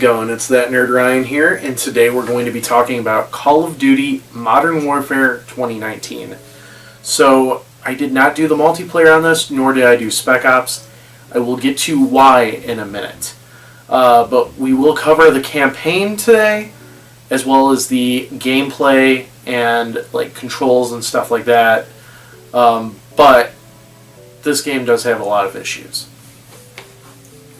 going? It's That Nerd Ryan here, and today we're going to be talking about Call of Duty Modern Warfare 2019. So, I did not do the multiplayer on this, nor did I do Spec Ops. I will get to why in a minute. But we will cover the campaign today, as well as the gameplay and like controls and stuff like that. But this game does have a lot of issues.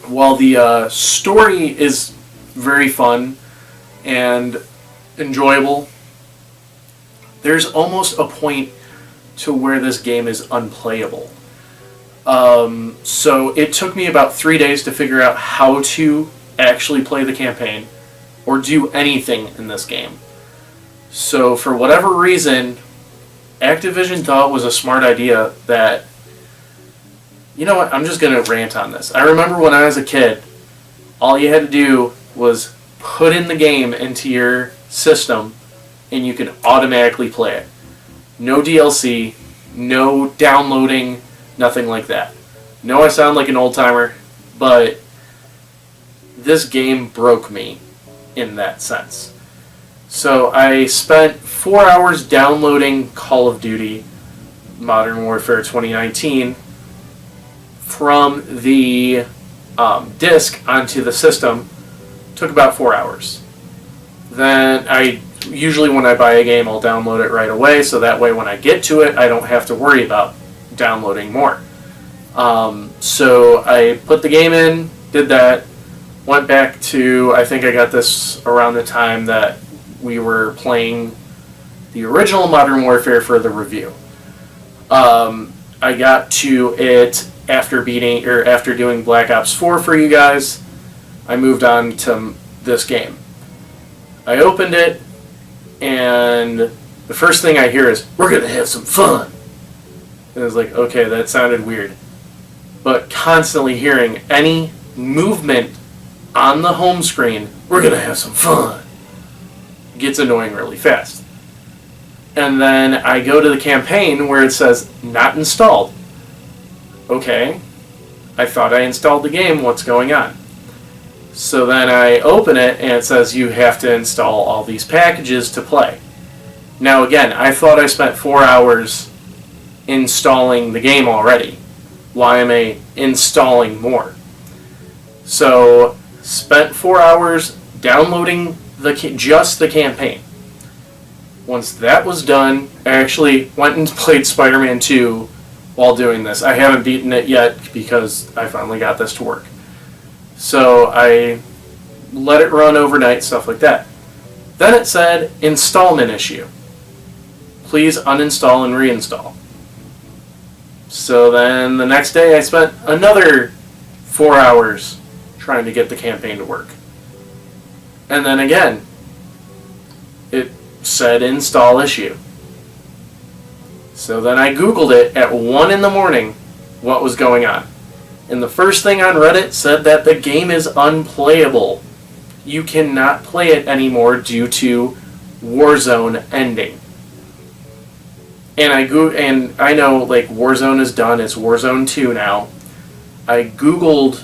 While the story is very fun and enjoyable, there's almost a point to where this game is unplayable. So it took me about 3 days to figure out how to actually play the campaign or do anything in this game. So for whatever reason, Activision thought it was a smart idea that, you know what, I'm just going to rant on this. I remember when I was a kid, all you had to do was put in the game into your system and you could automatically play it. No DLC, no downloading, nothing like that. No, I sound like an old timer, but this game broke me in that sense. So I spent 4 hours downloading Call of Duty Modern Warfare 2019 from the disc onto the system. Took about 4 hours. Then usually when I buy a game, I'll download it right away, so that way when I get to it, I don't have to worry about downloading more. So I put the game in, did that, went back to, I think I got this around the time that we were playing the original Modern Warfare for the review. I got to it after doing Black Ops 4 for you guys. I moved on to this game. I opened it, and the first thing I hear is, "We're gonna have some fun." And I was like, okay, that sounded weird. But constantly hearing any movement on the home screen, "We're gonna have some fun," gets annoying really fast. And then I go to the campaign where it says, "Not installed." Okay, I thought I installed the game, what's going on? So then I open it and it says you have to install all these packages to play. Now again, I thought I spent 4 hours installing the game already. Why am I installing more? So, spent 4 hours downloading just the campaign. Once that was done, I actually went and played Spider-Man 2 while doing this. I haven't beaten it yet because I finally got this to work. So I let it run overnight, stuff like that. Then it said, installment issue. Please uninstall and reinstall. So then the next day I spent another 4 hours trying to get the campaign to work. And then again, it said install issue. So then I Googled it at 1 in the morning what was going on. And the first thing on Reddit said that the game is unplayable. You cannot play it anymore due to Warzone ending. And I know like Warzone is done, it's Warzone 2 now. I Googled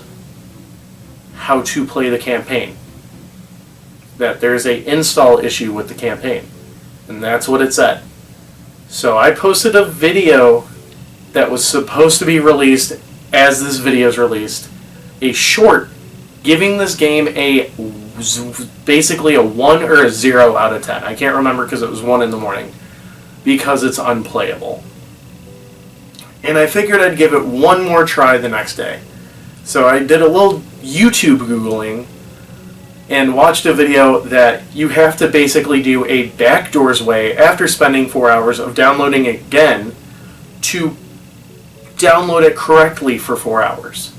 how to play the campaign. That there's an install issue with the campaign. And that's what it said. So I posted a video that was supposed to be released as this video is released. A short giving this game basically a 1 or a 0 out of 10. I can't remember because it was 1 in the morning. Because it's unplayable. And I figured I'd give it one more try the next day. So I did a little YouTube Googling and watched a video that you have to basically do a backdoors way after spending 4 hours of downloading it again to download it correctly for 4 hours.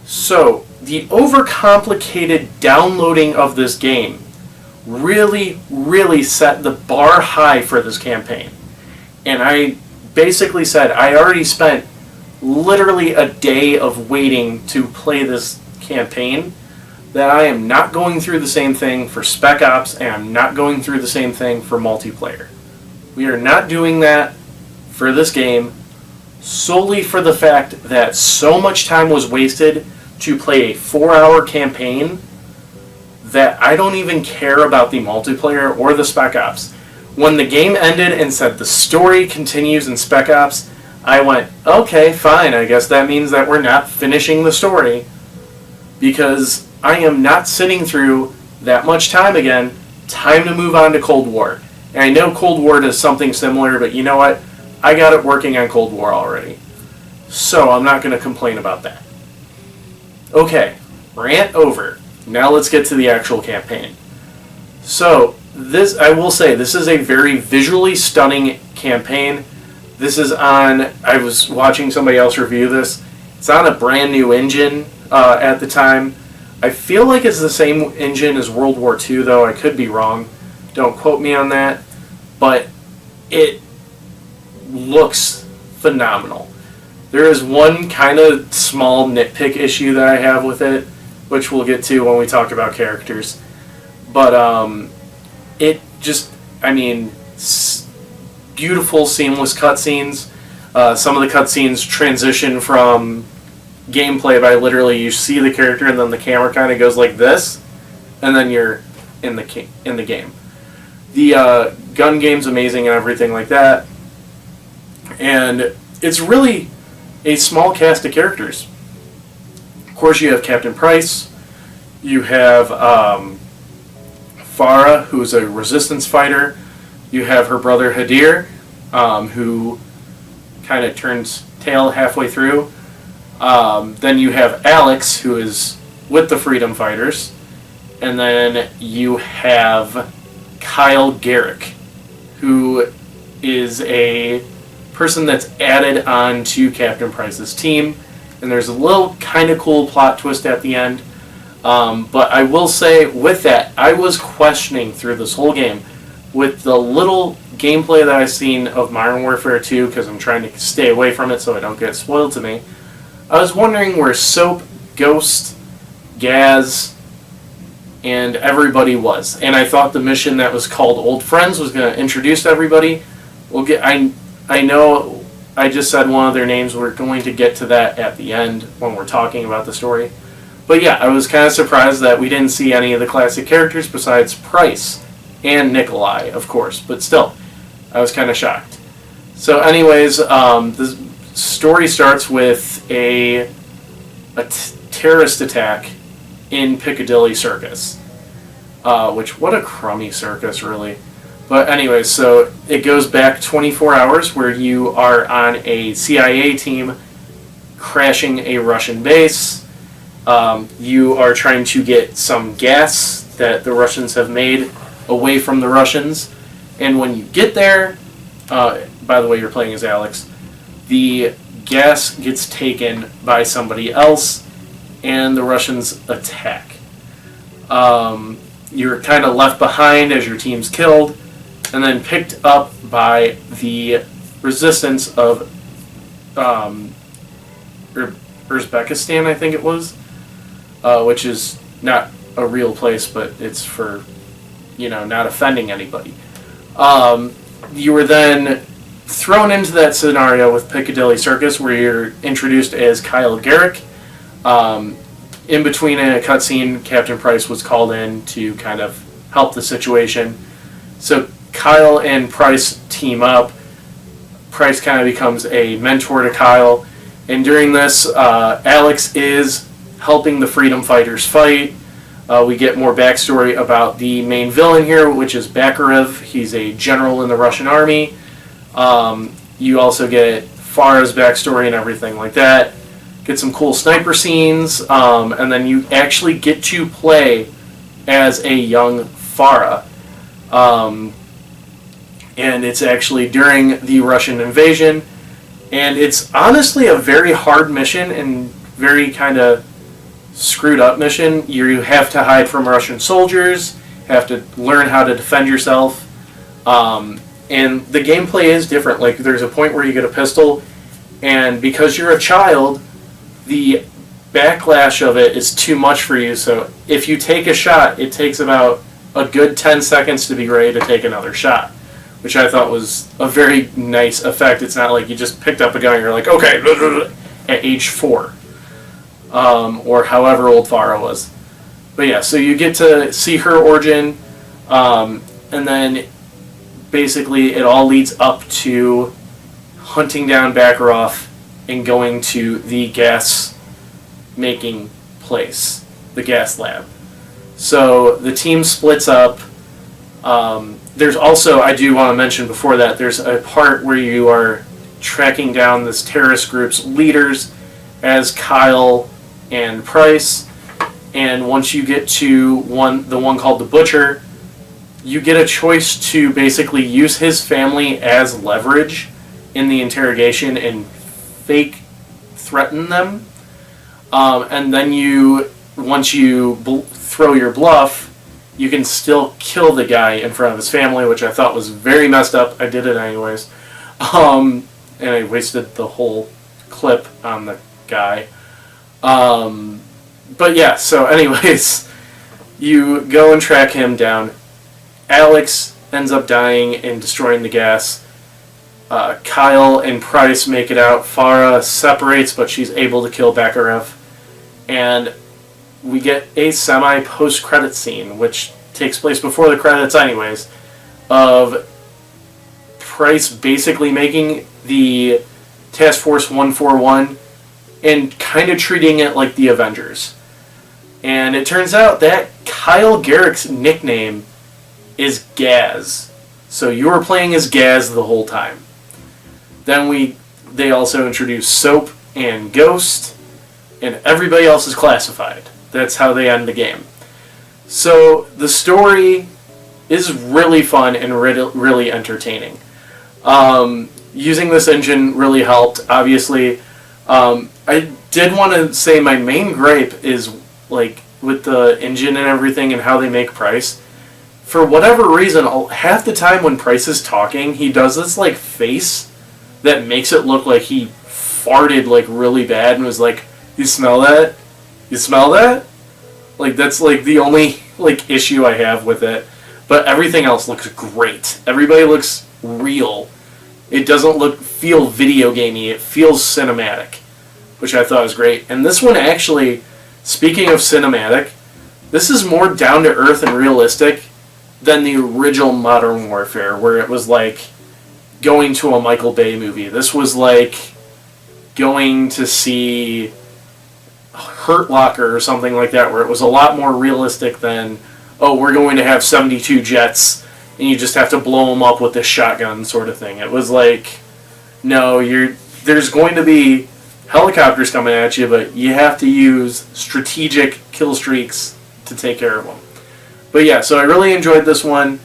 So the overcomplicated downloading of this game really set the bar high for this campaign. And I basically said I already spent literally a day of waiting to play this campaign, that I am not going through the same thing for Spec Ops, and I'm not going through the same thing for multiplayer. We are not doing that for this game solely for the fact that so much time was wasted to play a 4-hour campaign that I don't even care about the multiplayer or the Spec Ops. When the game ended and said the story continues in Spec Ops, I went, okay, fine, I guess that means that we're not finishing the story, because I am not sitting through that much time again. Time to move on to Cold War. And I know Cold War does something similar, but you know what? I got it working on Cold War already. So I'm not going to complain about that. Okay, rant over. Now let's get to the actual campaign. So, this, I will say, this is a very visually stunning campaign. This is on, I was watching somebody else review this. It's on a brand new engine at the time. I feel like it's the same engine as World War II, though. I could be wrong. Don't quote me on that. But it looks phenomenal. There is one kind of small nitpick issue that I have with it, which we'll get to when we talk about characters. But it just, I mean, beautiful, seamless cutscenes. Some of the cutscenes transition from gameplay by literally you see the character and then the camera kind of goes like this, and then you're in the game. The gun game's amazing and everything like that, and it's really a small cast of characters. Of course, you have Captain Price. You have Farah, who's a resistance fighter. You have her brother Hadir, who kind of turns tail halfway through. Then you have Alex, who is with the Freedom Fighters. And then you have Kyle Garrick, who is a person that's added on to Captain Price's team. And there's a little kind of cool plot twist at the end. But I will say, with that, I was questioning through this whole game, with the little gameplay that I've seen of Modern Warfare 2, because I'm trying to stay away from it so I don't get spoiled to me, I was wondering where Soap, Ghost, Gaz, and everybody was. And I thought the mission that was called Old Friends was going to introduce everybody. We'll get. I know I just said one of their names. We're going to get to that at the end when we're talking about the story. But yeah, I was kind of surprised that we didn't see any of the classic characters besides Price and Nikolai, of course. But still, I was kind of shocked. So anyways, the story starts with a terrorist attack in Piccadilly Circus. Which, what a crummy circus, really. But anyways, so it goes back 24 hours where you are on a CIA team crashing a Russian base. You are trying to get some gas that the Russians have made away from the Russians. And when you get there, by the way, you're playing as Alex, the gas gets taken by somebody else and the Russians attack. You're kind of left behind as your team's killed, and then picked up by the resistance of Uzbekistan, I think it was, which is not a real place, but it's for, not offending anybody. You were then thrown into that scenario with Piccadilly Circus, where you're introduced as Kyle Garrick. In between a cutscene, Captain Price was called in to kind of help the situation. So Kyle and Price team up. Price kind of becomes a mentor to Kyle. And during this, Alex is helping the Freedom Fighters fight. We get more backstory about the main villain here, which is Bakarev. He's a general in the Russian army. You also get Farah's backstory and everything like that. Get some cool sniper scenes, and then you actually get to play as a young Farah. And it's actually during the Russian invasion, and it's honestly a very hard mission and very kind of screwed up mission. You have to hide from Russian soldiers, have to learn how to defend yourself, and the gameplay is different. Like, there's a point where you get a pistol, and because you're a child, the backlash of it is too much for you, so if you take a shot, it takes about a good 10 seconds to be ready to take another shot, which I thought was a very nice effect. It's not like you just picked up a gun and you're like, okay, at age 4, or however old Farah was. But yeah, so you get to see her origin, and then basically it all leads up to hunting down Bakaroff and going to the gas making place, the gas lab. So the team splits up. There's also, I do want to mention before that, there's a part where you are tracking down this terrorist group's leaders as Kyle and Price. And once you get to the one called the Butcher, you get a choice to basically use his family as leverage in the interrogation and fake threaten them. And then once you throw your bluff, you can still kill the guy in front of his family, which I thought was very messed up. I did it anyways. And I wasted the whole clip on the guy. But yeah, so anyways, you go and track him down. Alex ends up dying and destroying the gas. Kyle and Price make it out. Farah separates, but she's able to kill Bakaroff. And we get a semi-post-credit scene, which takes place before the credits anyways, of Price basically making the Task Force 141 and kind of treating it like the Avengers. And it turns out that Kyle Garrick's nickname is Gaz. So you were playing as Gaz the whole time. Then they also introduce Soap and Ghost, and everybody else is classified. That's how they end the game. So the story is really fun and really entertaining. Using this engine really helped, obviously. I did want to say my main gripe is like with the engine and everything and how they make Price. For whatever reason, half the time when Price is talking, he does this like face that makes it look like he farted like really bad and was like, "You smell that? You smell that?" Like that's like the only like issue I have with it. But everything else looks great. Everybody looks real. It doesn't feel video gamey. It feels cinematic, which I thought was great. And this one actually, speaking of cinematic, this is more down to earth and realistic than the original Modern Warfare, where it was like going to a Michael Bay movie. This was like going to see Hurt Locker or something like that, where it was a lot more realistic than, oh, we're going to have 72 jets and you just have to blow them up with this shotgun sort of thing. It was like, no, there's going to be helicopters coming at you, but you have to use strategic kill streaks to take care of them. But yeah, so I really enjoyed this one.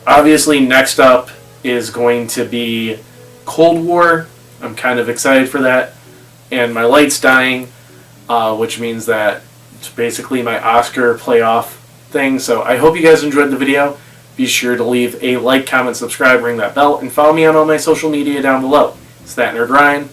Obviously, next up is going to be Cold War. I'm kind of excited for that. And my light's dying, which means that it's basically my Oscar playoff thing. So I hope you guys enjoyed the video. Be sure to leave a like, comment, subscribe, ring that bell, and follow me on all my social media down below. It's That Nerd Ryan.